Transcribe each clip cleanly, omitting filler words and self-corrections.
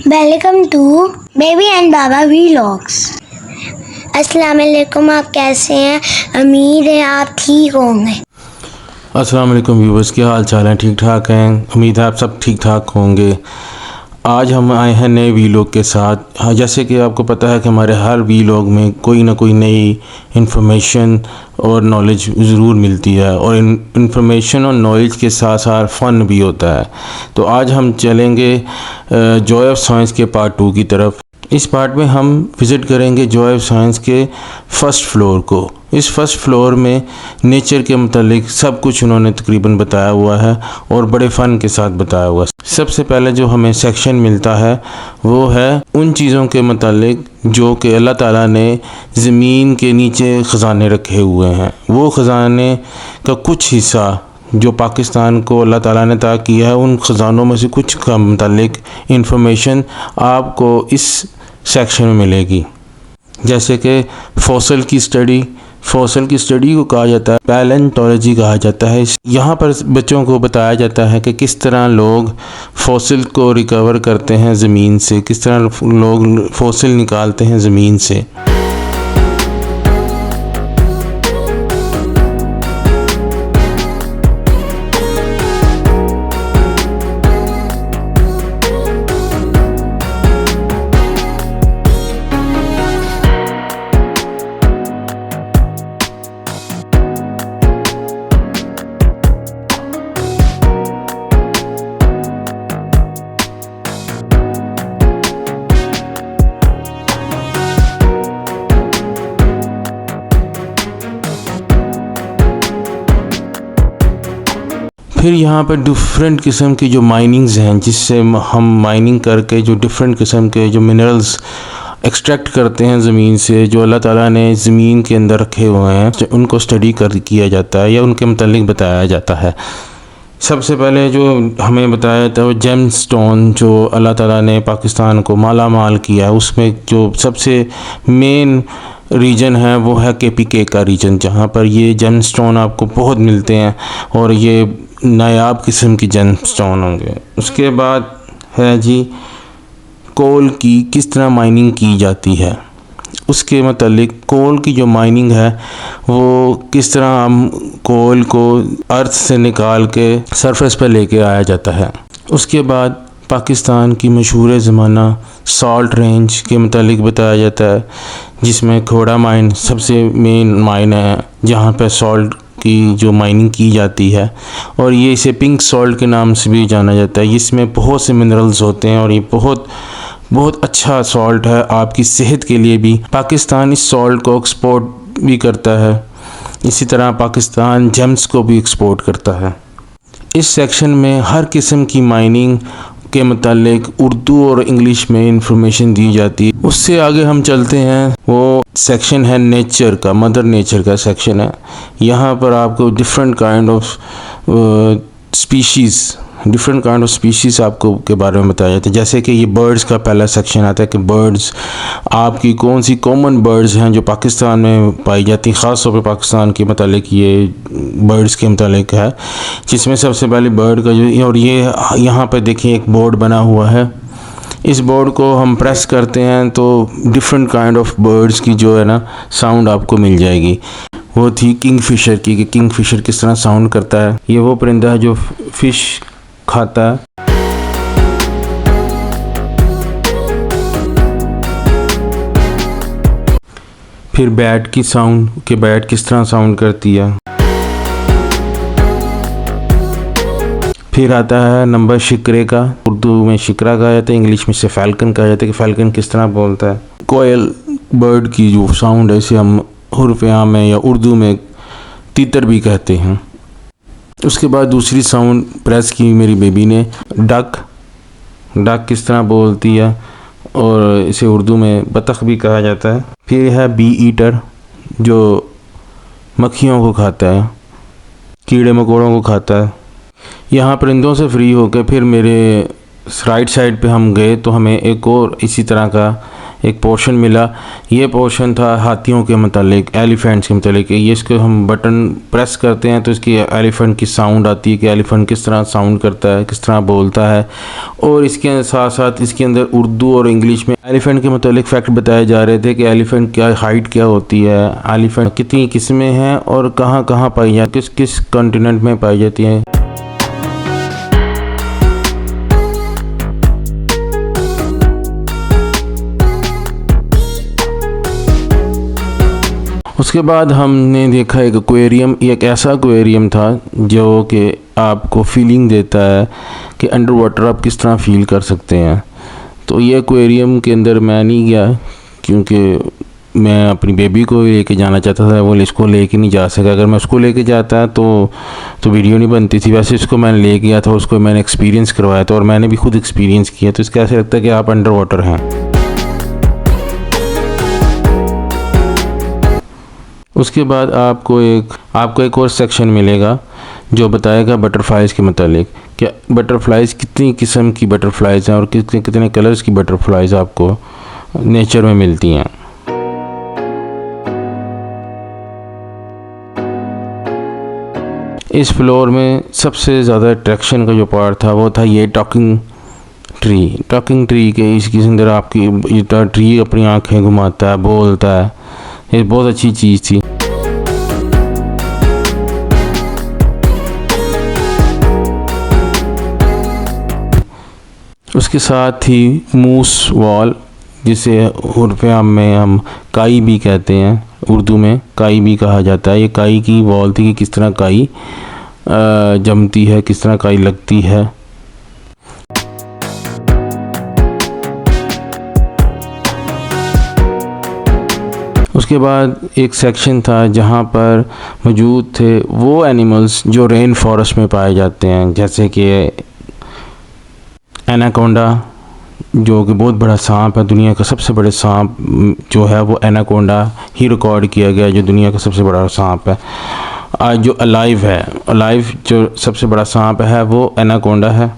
Welcome to baby and Baba vlogs. अस्सलाम वालेकुम, आप कैसे हैं? उम्मीद है आप ठीक होंगे। अस्सलाम वालेकुम व्यूवर्स, क्या हाल चाल है? ठीक ठाक हैं, उम्मीद है आप सब ठीक ठाक होंगे। आज हम आए हैं नए वीलॉग के साथ। जैसे कि आपको पता है कि हमारे हर वीलॉग में कोई ना कोई नई इन्फॉर्मेशन और नॉलेज ज़रूर मिलती है, और इन्फॉर्मेशन और नॉलेज के साथ साथ फ़न भी होता है। तो आज हम चलेंगे जॉय ऑफ साइंस के पार्ट 2 की तरफ। इस पार्ट में हम विज़िट करेंगे जॉय ऑफ साइंस के फर्स्ट फ्लोर को। इस फर्स्ट फ्लोर में नेचर के मुतालिक सब कुछ उन्होंने तकरीबन बताया हुआ है और बड़े फ़न के साथ बताया हुआ है। सबसे पहले जो हमें सेक्शन मिलता है वो है उन चीज़ों के मुतालिक जो कि अल्लाह ताला ने ज़मीन के नीचे ख़ज़ाने रखे हुए हैं। वो ख़ज़ाने का कुछ हिस्सा जो पाकिस्तान को अल्लाह ताला ने अता किया है, उन ख़ज़ानों में से कुछ का मुतालिक इंफॉर्मेशन आपको इस सेक्शन में मिलेगी। जैसे कि फॉसल की स्टडी को कहा जाता है पैलेंटोलॉजी कहा जाता है। यहाँ पर बच्चों को बताया जाता है कि किस तरह लोग फॉसिल को रिकवर करते हैं ज़मीन से, किस तरह लोग फॉसिल निकालते हैं ज़मीन से। फिर यहाँ पर डिफरेंट किस्म की जो माइनिंग्स हैं, जिससे हम माइनिंग करके जो डिफरेंट किस्म के जो मिनरल्स एक्सट्रैक्ट करते हैं ज़मीन से, जो अल्लाह ताला ने ज़मीन के अंदर रखे हुए हैं, उनको स्टडी किया जाता है या उनके मुतालिक बताया जाता है। सबसे पहले जो हमें बताया जाता है वो जेम स्टोन, जो अल्लाह ताला ने पाकिस्तान को माला माल किया है। उसमें जो सबसे मेन रीजन है वो है KPK का रीजन, जहाँ पर ये जेम स्टोन आपको बहुत मिलते हैं और ये नायाब किस्म की जेम स्टोन होंगे। उसके बाद है जी कोल की किस तरह माइनिंग की जाती है। उसके मतलब कोल की जो माइनिंग है वो किस तरह हम कोल को अर्थ से निकाल के सरफेस पर लेके आया जाता है। उसके बाद पाकिस्तान की मशहूर ज़माना सॉल्ट रेंज के मुतालिक बताया जाता है, जिसमें खोड़ा माइन सबसे मेन माइन है जहाँ पर सॉल्ट की जो माइनिंग की जाती है, और ये इसे पिंक सॉल्ट के नाम से भी जाना जाता है। इसमें बहुत से मिनरल्स होते हैं और ये बहुत अच्छा सॉल्ट है आपकी सेहत के लिए भी। पाकिस्तान इस सॉल्ट को एक्सपोर्ट भी करता है। इसी तरह पाकिस्तान जेम्स को भी एक्सपोर्ट करता है। इस सेक्शन में हर किस्म की माइनिंग के मुतालिक उर्दू और इंग्लिश में इंफॉर्मेशन दी जाती है। उससे आगे हम चलते हैं, वो सेक्शन है नेचर का, मदर नेचर का सेक्शन है। यहाँ पर आपको डिफरेंट काइंड ऑफ स्पीशीज़ आपको के बारे में बताया जाता है। जैसे कि ये बर्ड्स का पहला सेक्शन आता है कि बर्ड्स आपकी कौन सी कॉमन बर्ड्स हैं जो पाकिस्तान में पाई जाती हैं, ख़ास तौर पर पाकिस्तान के मतलब ये बर्ड्स के मतलब है, जिसमें सबसे पहले बर्ड का जो, और ये यहाँ पर देखिए एक बोर्ड बना हुआ है। इस बोर्ड को हम प्रेस करते हैं तो डिफरेंट काइंड ऑफ बर्ड्स की जो है ना साउंड आपको मिल जाएगी। वो थी किंगफिशर की, कि किंगफिशर किस तरह साउंड करता है। ये वो परिंदा है जो फ़िश खाता है। फिर बैट की साउंड, कि बैट किस तरह साउंड करती है। फिर आता है नंबर शिकरे का, उर्दू में शिकरा कहा जाता है, इंग्लिश में से फैल्कन कहा जाता है, कि फैल्कन किस तरह बोलता है। कोयल बर्ड की जो साउंड है इसे हम हुर्फ़ आम में या उर्दू में तीतर भी कहते हैं। उसके बाद दूसरी साउंड प्रेस की मेरी बेबी ने, डक किस तरह बोलती है, और इसे उर्दू में बतख भी कहा जाता है। फिर है बी ईटर, जो मक्खियों को खाता है, कीड़े मकोड़ों को खाता है। यहाँ परिंदों से फ्री होकर फिर मेरे राइट साइड पे हम गए तो हमें एक और इसी तरह का एक पोर्शन मिला। ये पोर्शन था हाथियों के मतलब, एलिफेंट्स के मतलब। ये इसको हम बटन प्रेस करते हैं तो इसकी एलिफेंट की साउंड आती है कि एलिफेंट किस तरह साउंड करता है, किस तरह बोलता है। और इसके साथ साथ इसके अंदर उर्दू और इंग्लिश में एलिफेंट के मतलब फैक्ट बताए जा रहे थे कि एलिफेंट क्या हाइट क्या होती है, एलिफेंट कितनी किस्में हैं और कहाँ कहाँ पाई जाती, किस किस कॉन्टिनेंट में पाई जाती हैं। उसके बाद हमने देखा एक एक्वेरियम। एक ऐसा एक्वेरियम था जो कि आपको फीलिंग देता है कि अंडर वाटर आप किस तरह फील कर सकते हैं। तो ये एक्वेरियम के अंदर मैं नहीं गया क्योंकि मैं अपनी बेबी को लेके जाना चाहता था, वो इसको लेके नहीं जा सका। अगर मैं उसको लेके जाता तो वीडियो नहीं बनती थी। वैसे इसको मैंने ले गया था, उसको मैंने एक्सपीरियंस करवाया था और मैंने भी खुद एक्सपीरियंस किया। तो इसका ऐसा लगता है कि आप अंडर वाटर हैं। उसके बाद आपको एक और सेक्शन मिलेगा जो बताएगा बटरफ्लाइज़ के मतलब कि बटरफ्लाइज़ कितनी किस्म की बटरफ्लाइज़ हैं और कितने कलर्स की बटरफ्लाइज़ आपको नेचर में मिलती हैं। इस फ्लोर में सबसे ज़्यादा अट्रैक्शन का जो पार्ट था वो था ये टॉकिंग ट्री के इसके अंदर आपकी ट्री अपनी आंखें घुमाता है, बोलता है। ये बहुत अच्छी चीज़ थी। उसके साथ ही मूस वॉल, जिसे उर्फ़ में हम काई भी कहते हैं, उर्दू में काई भी कहा जाता है। ये काई की वॉल थी कि किस तरह काई जमती है, किस तरह काई लगती है। उसके बाद एक सेक्शन था जहाँ पर मौजूद थे वो एनिमल्स जो रेन फॉरेस्ट में पाए जाते हैं, जैसे कि एनाकोंडा जो कि बहुत बड़ा सांप है। दुनिया का सबसे बड़ा सांप जो है वो एनाकोंडा ही रिकॉर्ड किया गया, जो दुनिया का सबसे बड़ा सांप है। आज जो अलाइव जो सबसे बड़ा सांप है वो एनाकोंडा है।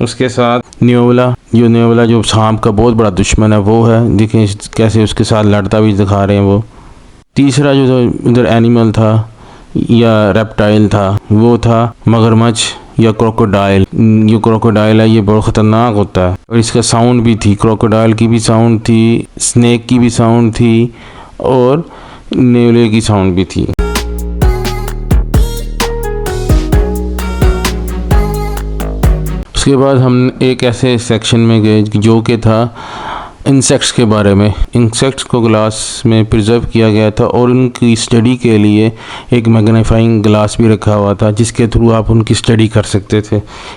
उसके साथ न्यूला जो सांप का बहुत बड़ा दुश्मन है वो है। देखें कैसे उसके साथ लड़ता भी दिखा रहे हैं वो। तीसरा जो उधर एनिमल था या रेप्टाइल था वो था मगरमच्छ या क्रोकोडाइल। ये क्रोकोडाइल है, ये बहुत ख़तरनाक होता है और इसका साउंड भी थी। क्रोकोडाइल की भी साउंड थी, स्नेक की भी साउंड थी और न्यूले की साउंड भी थी। उसके बाद हम एक ऐसे सेक्शन में गए जो कि था इंसेक्ट्स के बारे में। इंसेक्ट्स को ग्लास में प्रिजर्व किया गया था और उनकी स्टडी के लिए एक मैग्नीफाइंग ग्लास भी रखा हुआ था जिसके थ्रू आप उनकी स्टडी कर सकते थे।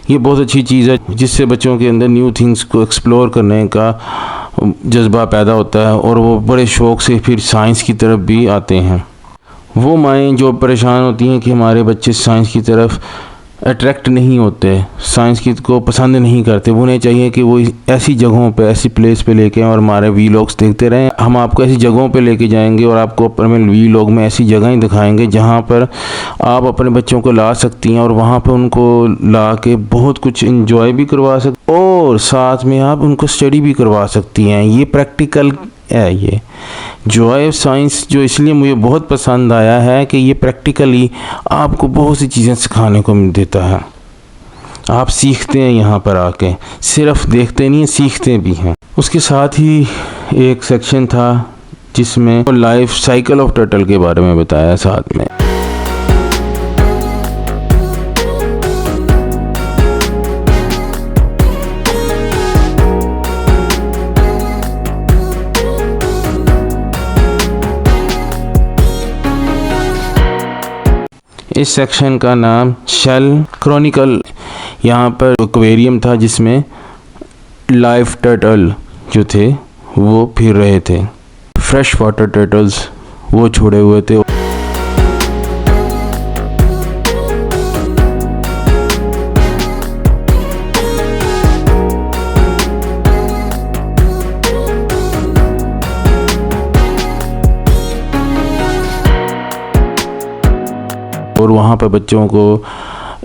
ये बहुत अच्छी चीज़ है जिससे बच्चों के अंदर न्यू थिंग्स को एक्सप्लोर करने का जज्बा पैदा होता है और वो बड़े शौक़ से फिर साइंस की तरफ भी आते हैं। वो माएँ जो परेशान होती हैं कि हमारे बच्चे साइंस की तरफ अट्रैक्ट नहीं होते, साइंस की को पसंद नहीं करते, वो उन्हें चाहिए कि वो ऐसी जगहों पे, ऐसी प्लेस पे लेके और हमारे वीलॉग्स देखते रहें। हम आपको ऐसी जगहों पे लेके जाएंगे और आपको अपने वीलॉग में ऐसी जगहें दिखाएंगे जहाँ पर आप अपने बच्चों को ला सकती हैं और वहाँ पे उनको ला के बहुत कुछ इंजॉय भी करवा सकते और साथ में आप उनको स्टडी भी करवा सकती हैं। ये प्रैक्टिकल है। ये जॉय ऑफ साइंस जो इसलिए मुझे बहुत पसंद आया है कि ये प्रैक्टिकली आपको बहुत सी चीज़ें सिखाने को देता है। आप सीखते हैं यहाँ पर आके, सिर्फ देखते नहीं, सीखते भी हैं। उसके साथ ही एक सेक्शन था जिसमें लाइफ साइकिल ऑफ टर्टल के बारे में बताया साथ में। इस सेक्शन का नाम शेल क्रॉनिकल। यहाँ पर एक्वेरियम था जिसमें लाइव टर्टल जो थे वो फिर रहे थे। फ्रेश वाटर टर्टल्स वो छोड़े हुए थे। और वहाँ पर बच्चों को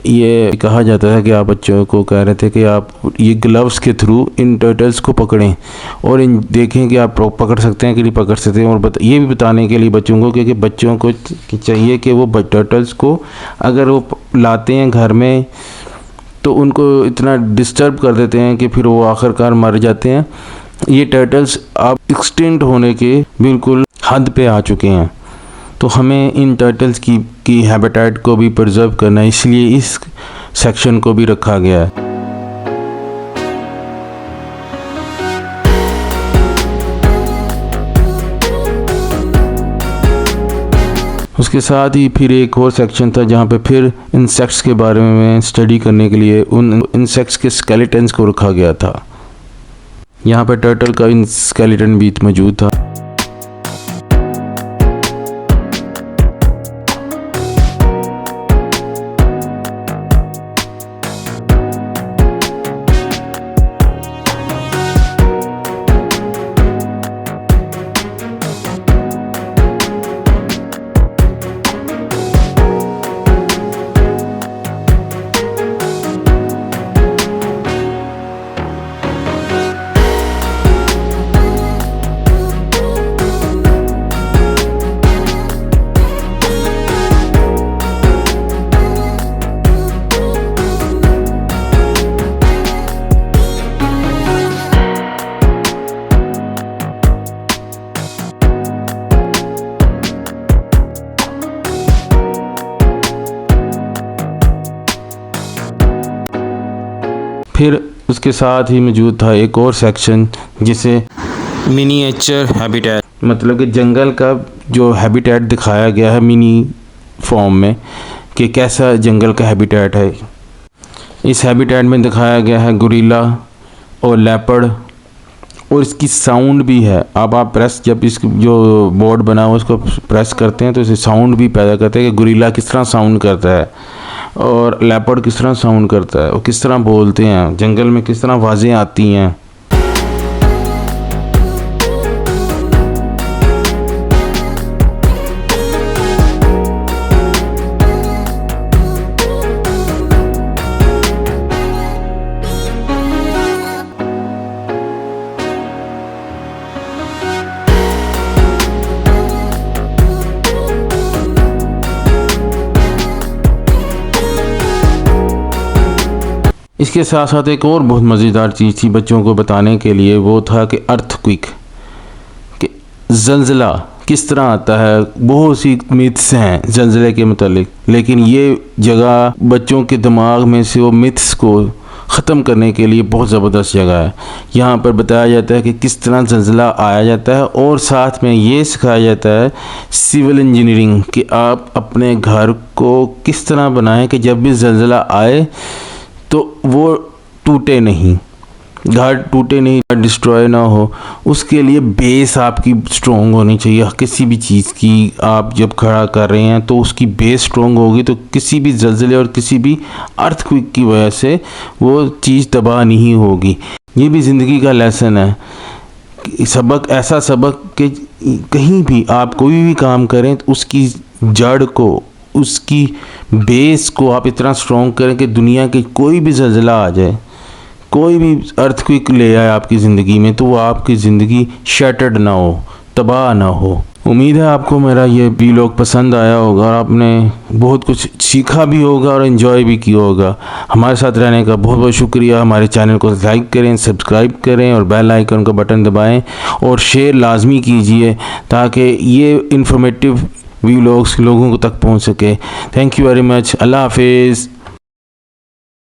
ये कहा जाता था कि आप बच्चों को कह रहे थे कि आप ये ग्लव्स के थ्रू इन टर्टल्स को पकड़ें और इन देखें कि आप पकड़ सकते हैं कि नहीं पकड़ सकते हैं, और ये भी बताने के लिए बच्चों को, क्योंकि बच्चों को चाहिए कि वो टर्टल्स को अगर वो लाते हैं घर में तो उनको इतना डिस्टर्ब कर देते हैं कि फिर वो आखिरकार मर जाते हैं। ये टर्टल्स अब एक्सटिंक्ट होने के बिल्कुल हद पे आ चुके हैं, तो हमें इन टर्टल्स की हैबिटेट को भी प्रिजर्व करना है, इसलिए इस सेक्शन को भी रखा गया है। उसके साथ ही फिर एक और सेक्शन था जहाँ पे फिर इंसेक्ट्स के बारे में स्टडी करने के लिए उन इंसेक्ट्स के स्केलेटन्स को रखा गया था। यहाँ पे टर्टल का स्केलेटन भी मौजूद था। फिर उसके साथ ही मौजूद था एक और सेक्शन जिसे मिनिएचर हैबिटेट, मतलब कि जंगल का जो हैबिटेट दिखाया गया है मिनी फॉर्म में कि कैसा जंगल का हैबिटेट है। इस हैबिटेट में दिखाया गया है गोरिल्ला और लेपर्ड, और इसकी साउंड भी है। अब आप प्रेस जब इस जो बोर्ड बना हुआ उसको प्रेस करते हैं तो इसे साउंड भी पैदा करते हैं कि गोरिल्ला किस तरह साउंड करता है और लेपर्ड किस तरह साउंड करता है और किस तरह बोलते हैं, जंगल में किस तरह आवाज़ें आती हैं। इसके साथ साथ एक और बहुत मज़ेदार चीज़ थी बच्चों को बताने के लिए, वो था कि अर्थक्वेक, कि ज़लज़ला किस तरह आता है। बहुत सी मिथ्स हैं ज़लज़ले के मतलब, लेकिन ये जगह बच्चों के दिमाग में से वो मिथ्स को ख़त्म करने के लिए बहुत ज़बरदस्त जगह है। यहाँ पर बताया जाता है कि किस तरह ज़लज़ला आया जाता है, और साथ में ये सिखाया जाता है सिविल इंजीनियरिंग कि आप अपने घर को किस तरह बनाएं कि जब भी ज़लज़ला आए तो वो टूटे नहीं, घर टूटे नहीं, डिस्ट्रॉय ना हो। उसके लिए बेस आपकी स्ट्रॉन्ग होनी चाहिए। किसी भी चीज़ की आप जब खड़ा कर रहे हैं तो उसकी बेस स्ट्रॉन्ग होगी तो किसी भी ज़लज़ले और किसी भी अर्थक्वेक की वजह से वो चीज़ तबाह नहीं होगी। ये भी ज़िंदगी का लेसन है, सबक, ऐसा सबक कि कहीं भी आप कोई भी काम करें तो उसकी जड़ को, उसकी बेस को आप इतना स्ट्रॉन्ग करें कि दुनिया के कोई भी ज़लज़ला आ जाए, कोई भी अर्थक्वेक ले आए आपकी ज़िंदगी में, तो वो आपकी ज़िंदगी शैटर्ड ना हो, तबाह ना हो। उम्मीद है आपको मेरा ये व्लॉग पसंद आया होगा और आपने बहुत कुछ सीखा भी होगा और एंजॉय भी किया होगा। हमारे साथ रहने का बहुत बहुत शुक्रिया। हमारे चैनल को लाइक करें, सब्सक्राइब करें और बेल आइकन का बटन दबाएं और शेयर लाजमी कीजिए ताकि ये इन्फॉर्मेटिव व्लॉग्स लोगों को तक पहुंच सके। Thank you very much. अल्लाह हाफिज़।